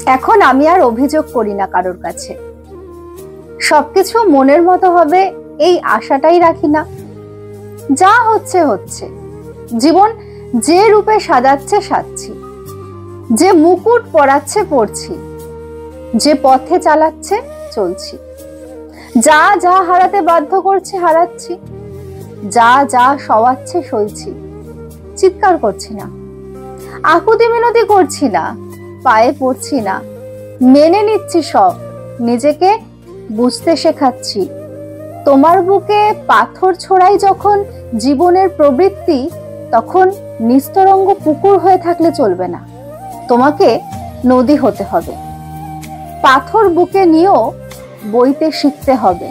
এখন আমি আর অভিযোগ করি না কারোর কাছে, সবকিছু মনের মতো হবে এই আশাটাই রাখি না। যা হচ্ছে হচ্ছে, জীবন যে রূপে সাজাচ্ছে সাজছি, যে মুকুট পরাচ্ছে পরছি, যে পথে চালাচ্ছে চলছি। যা যা হারাতে বাধ্য করছে হারাচ্ছি, যা যা সওয়াচ্ছে সইছি। চিৎকার করছি না, আকুতি মিনতি করছি না, পায়ে পড়ছি না, মেনে নিচ্ছি সব, নিজেকে বুঝতে শেখাচ্ছি। তোমার বুকে পাথর ছোড়াই যখন জীবনের প্রবৃত্তি, তখন নিস্তরঙ্গ পুকুর হয়ে থাকলে চলবে না, তোমাকে নদী হতে হবে। পাথর বুকে নিয়েও বইতে শিখতে হবে।